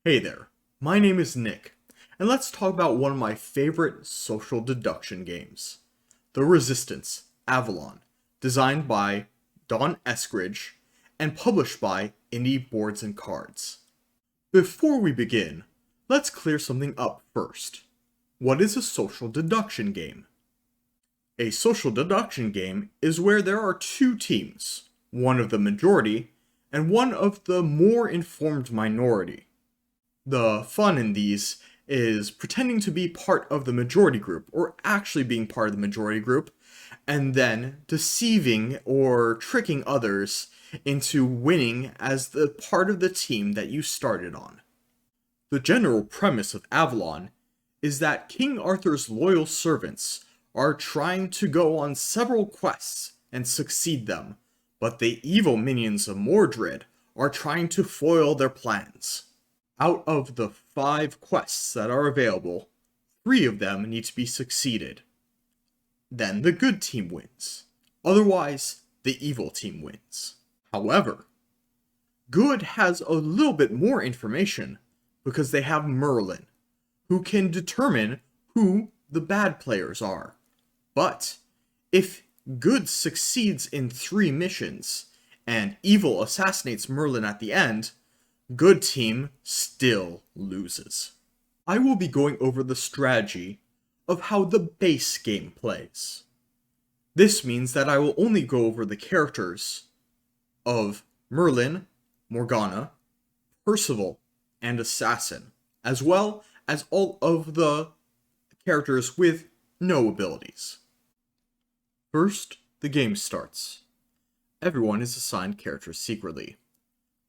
Hey there, my name is Nick, and let's talk about one of my favorite social deduction games, The Resistance, Avalon, designed by Don Eskridge and published by Indie Boards and Cards. Before we begin, let's clear something up first. What is a social deduction game? A social deduction game is where there are two teams, one of the majority and one of the more informed minority. The fun in these is pretending to be part of the majority group, or actually being part of the majority group, and then deceiving or tricking others into winning as the part of the team that you started on. The general premise of Avalon is that King Arthur's loyal servants are trying to go on several quests and succeed them, but the evil minions of Mordred are trying to foil their plans. Out of the 5 quests that are available, 3 of them need to be succeeded. Then the good team wins. Otherwise, the evil team wins. However, good has a little bit more information because they have Merlin, who can determine who the bad players are. But if good succeeds in 3 missions and evil assassinates Merlin at the end, good team still loses. I will be going over the strategy of how the base game plays. This means that I will only go over the characters of Merlin, Morgana, Percival, and Assassin, as well as all of the characters with no abilities. First, the game starts. Everyone is assigned characters secretly.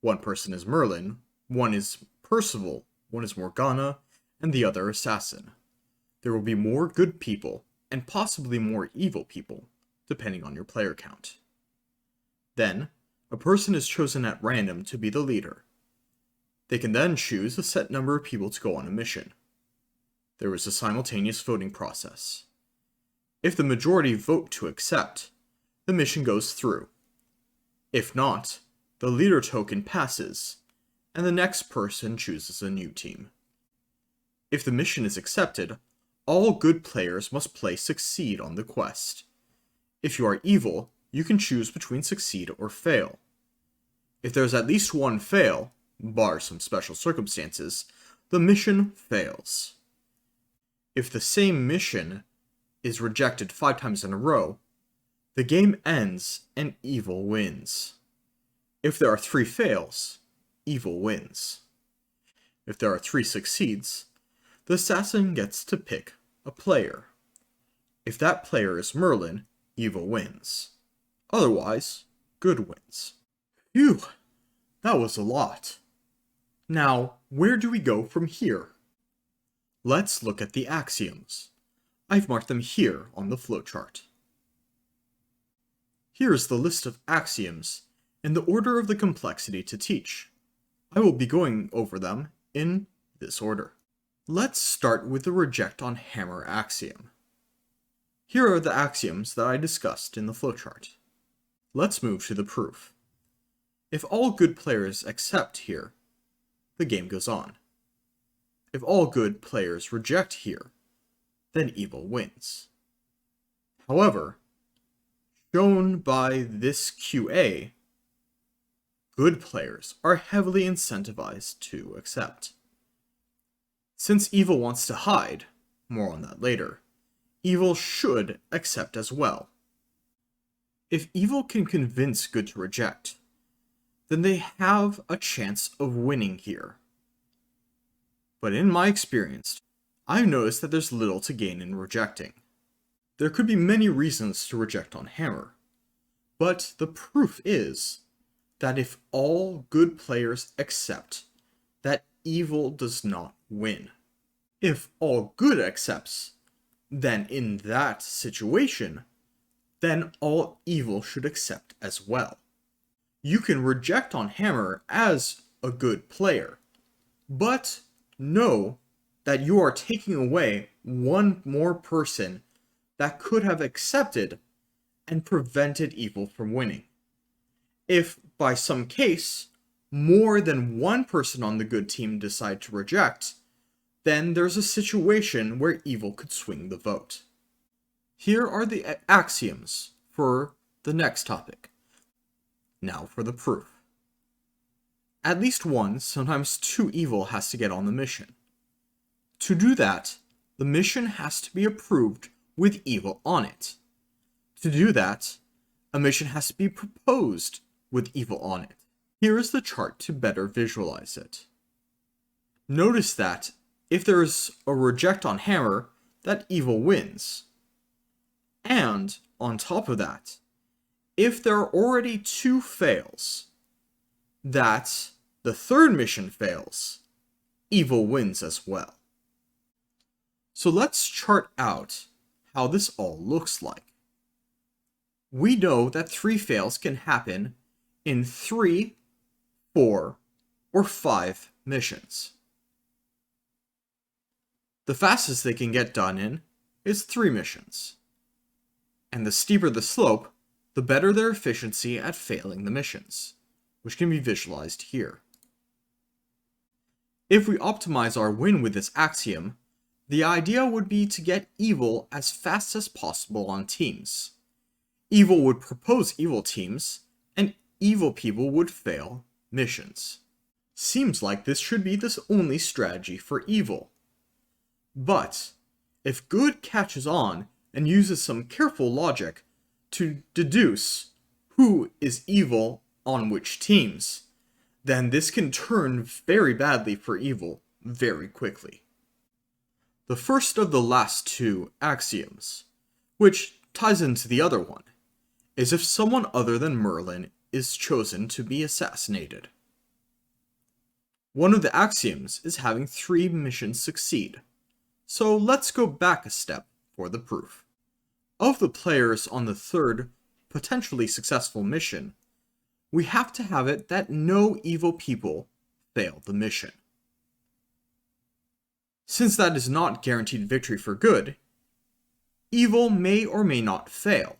One person is Merlin, one is Percival, one is Morgana, and the other Assassin. There will be more good people, and possibly more evil people, depending on your player count. Then, a person is chosen at random to be the leader. They can then choose a set number of people to go on a mission. There is a simultaneous voting process. If the majority vote to accept, the mission goes through. If not, the leader token passes, and the next person chooses a new team. If the mission is accepted, all good players must play Succeed on the quest. If you are evil, you can choose between Succeed or Fail. If there's at least one fail, bar some special circumstances, the mission fails. If the same mission is rejected 5 times in a row, the game ends and evil wins. If there are 3 fails, evil wins. If there are 3 succeeds, the assassin gets to pick a player. If that player is Merlin, evil wins. Otherwise, good wins. Phew, that was a lot. Now, where do we go from here? Let's look at the axioms. I've marked them here on the flowchart. Here is the list of axioms in the order of the complexity to teach. I will be going over them in this order. Let's start with the reject on hammer axiom. Here are the axioms that I discussed in the flowchart. Let's move to the proof. If all good players accept here, the game goes on. If all good players reject here, then evil wins. However, shown by this QA, good players are heavily incentivized to accept. Since evil wants to hide, more on that later, evil should accept as well. If evil can convince good to reject, then they have a chance of winning here. But in my experience, I've noticed that there's little to gain in rejecting. There could be many reasons to reject on hammer, but the proof is that if all good players accept, that evil does not win. If all good accepts, then in that situation, then all evil should accept as well. You can reject on hammer as a good player, but know that you are taking away one more person that could have accepted and prevented evil from winning. If, by some case, more than one person on the good team decide to reject, then there's a situation where evil could swing the vote. Here are the axioms for the next topic. Now for the proof. At least one, sometimes two evil has to get on the mission. To do that, the mission has to be approved with evil on it. To do that, a mission has to be proposed with evil on it. Here is the chart to better visualize it. Notice that if there is a reject on hammer, that evil wins. And on top of that, if there are already two fails, that the third mission fails, evil wins as well. So let's chart out how this all looks like. We know that 3 fails can happen in 3, 4, or 5 missions. The fastest they can get done in is 3 missions. And the steeper the slope, the better their efficiency at failing the missions, which can be visualized here. If we optimize our win with this axiom, the idea would be to get evil as fast as possible on teams. Evil would propose evil teams, and evil people would fail missions. Seems like this should be the only strategy for evil. But if good catches on and uses some careful logic to deduce who is evil on which teams, then this can turn very badly for evil very quickly. The first of the last 2 axioms, which ties into the other one, is if someone other than Merlin is chosen to be assassinated. One of the axioms is having 3 missions succeed, so let's go back a step for the proof. Of the players on the third, potentially successful mission, we have to have it that no evil people fail the mission. Since that is not guaranteed victory for good, evil may or may not fail.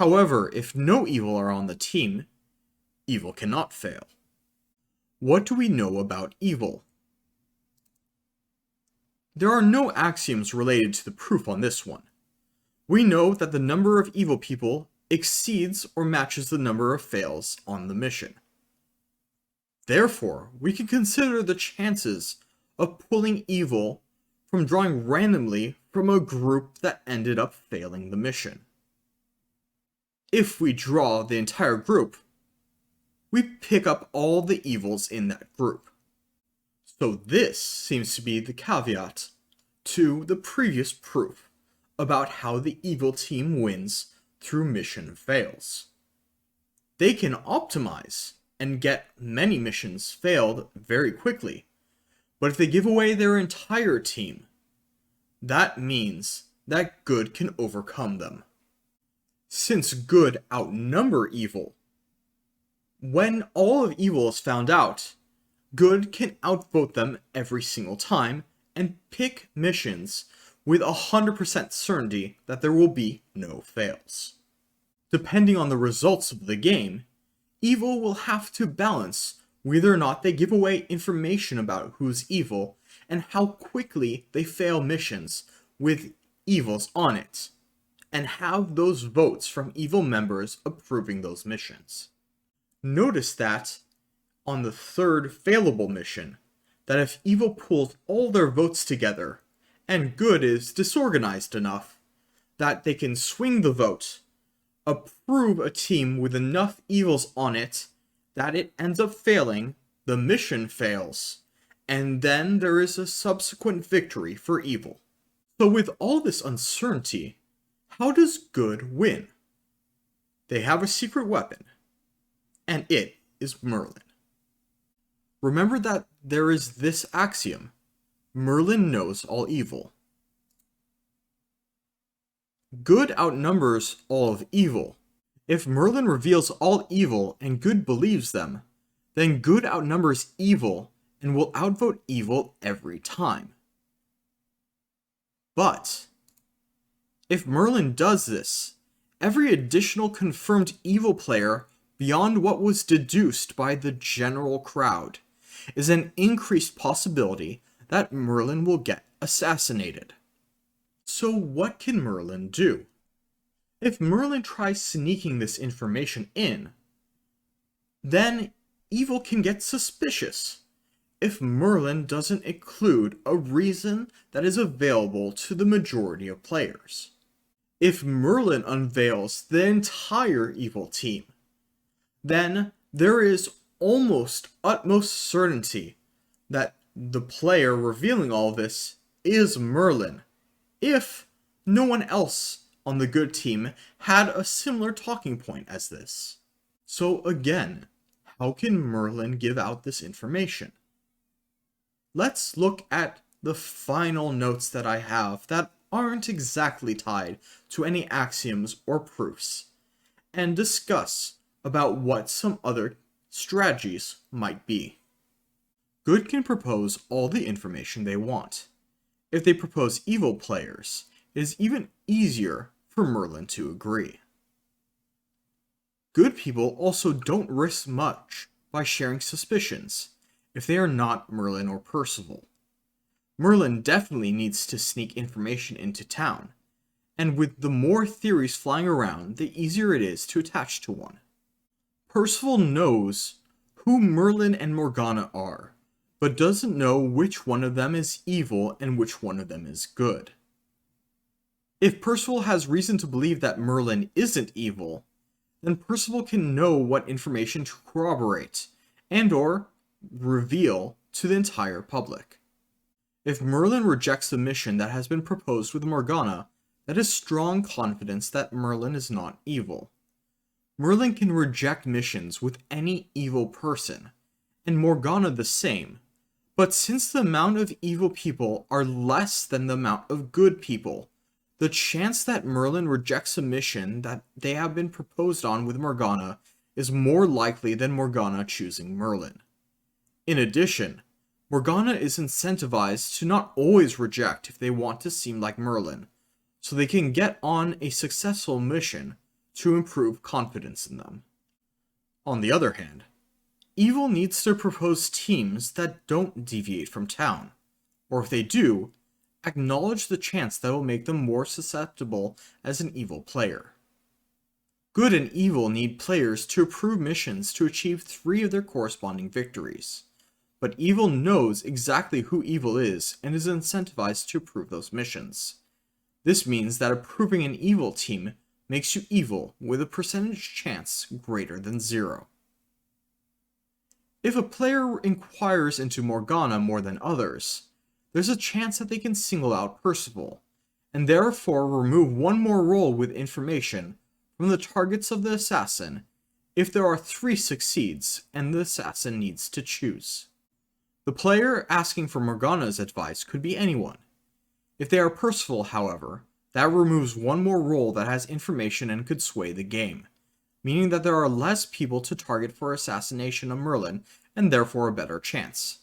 However, if no evil are on the team, evil cannot fail. What do we know about evil? There are no axioms related to the proof on this one. We know that the number of evil people exceeds or matches the number of fails on the mission. Therefore, we can consider the chances of pulling evil from drawing randomly from a group that ended up failing the mission. If we draw the entire group, we pick up all the evils in that group. So this seems to be the caveat to the previous proof about how the evil team wins through mission fails. They can optimize and get many missions failed very quickly, but if they give away their entire team, that means that good can overcome them. Since good outnumber evil, when all of evil is found out, good can outvote them every single time and pick missions with 100% certainty that there will be no fails. Depending on the results of the game, evil will have to balance whether or not they give away information about who's evil and how quickly they fail missions with evils on it, and have those votes from evil members approving those missions. Notice that on the third failable mission, that if evil pulls all their votes together, and good is disorganized enough that they can swing the vote, approve a team with enough evils on it that it ends up failing, the mission fails, and then there is a subsequent victory for evil. So with all this uncertainty, how does good win? They have a secret weapon, and it is Merlin. Remember that there is this axiom: Merlin knows all evil. Good outnumbers all of evil. If Merlin reveals all evil and good believes them, then good outnumbers evil and will outvote evil every time. But if Merlin does this, every additional confirmed evil player beyond what was deduced by the general crowd, is an increased possibility that Merlin will get assassinated. So what can Merlin do? If Merlin tries sneaking this information in, then evil can get suspicious. If Merlin doesn't include a reason that is available to the majority of players. If Merlin unveils the entire evil team, then there is almost utmost certainty that the player revealing all this is Merlin, if no one else on the good team had a similar talking point as this. So again, how can Merlin give out this information? Let's look at the final notes that I have that aren't exactly tied to any axioms or proofs, and discuss about what some other strategies might be. Good can propose all the information they want. If they propose evil players, it is even easier for Merlin to agree. Good people also don't risk much by sharing suspicions, if they are not Merlin or Percival. Merlin definitely needs to sneak information into town, and with the more theories flying around, the easier it is to attach to one. Percival knows who Merlin and Morgana are, but doesn't know which one of them is evil and which one of them is good. If Percival has reason to believe that Merlin isn't evil, then Percival can know what information to corroborate and or reveal to the entire public. If Merlin rejects the mission that has been proposed with Morgana, that is strong confidence that Merlin is not evil. Merlin can reject missions with any evil person, and Morgana the same, but since the amount of evil people are less than the amount of good people, the chance that Merlin rejects a mission that they have been proposed on with Morgana is more likely than Morgana choosing Merlin. In addition, Morgana is incentivized to not always reject if they want to seem like Merlin, so they can get on a successful mission to improve confidence in them. On the other hand, evil needs to propose teams that don't deviate from town, or if they do, acknowledge the chance that will make them more susceptible as an evil player. Good and evil need players to approve missions to achieve 3 of their corresponding victories, but evil knows exactly who evil is and is incentivized to approve those missions. This means that approving an evil team makes you evil with a percentage chance greater than 0. If a player inquires into Morgana more than others, there's a chance that they can single out Percival, and therefore remove one more role with information from the targets of the assassin if there are 3 succeeds and the assassin needs to choose. The player asking for Morgana's advice could be anyone. If they are Percival, however, that removes one more role that has information and could sway the game, meaning that there are less people to target for assassination of Merlin and therefore a better chance.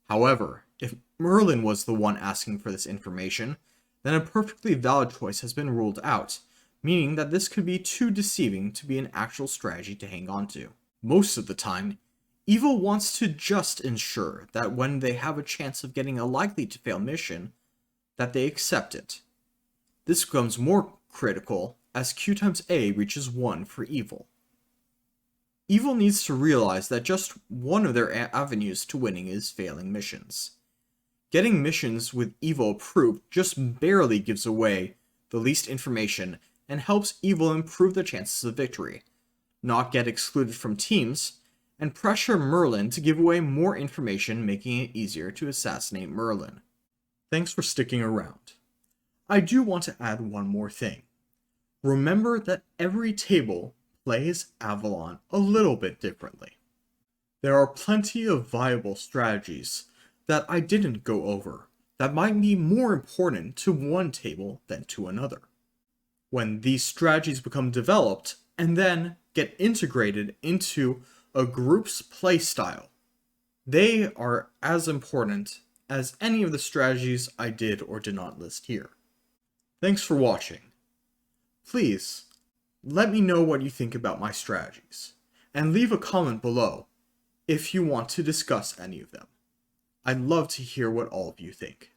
However, if Merlin was the one asking for this information, then a perfectly valid choice has been ruled out, meaning that this could be too deceiving to be an actual strategy to hang on to. Most of the time, evil wants to just ensure that when they have a chance of getting a likely to fail mission, that they accept it. This becomes more critical as Q times A reaches 1 for evil. Evil needs to realize that just one of their avenues to winning is failing missions. Getting missions with evil approved just barely gives away the least information and helps evil improve their chances of victory, not get excluded from teams, and pressure Merlin to give away more information, making it easier to assassinate Merlin. Thanks for sticking around. I do want to add one more thing. Remember that every table plays Avalon a little bit differently. There are plenty of viable strategies that I didn't go over that might be more important to one table than to another. When these strategies become developed and then get integrated into a group's playstyle, they are as important as any of the strategies I did or did not list here. Thanks for watching. Please, let me know what you think about my strategies, and leave a comment below if you want to discuss any of them. I'd love to hear what all of you think.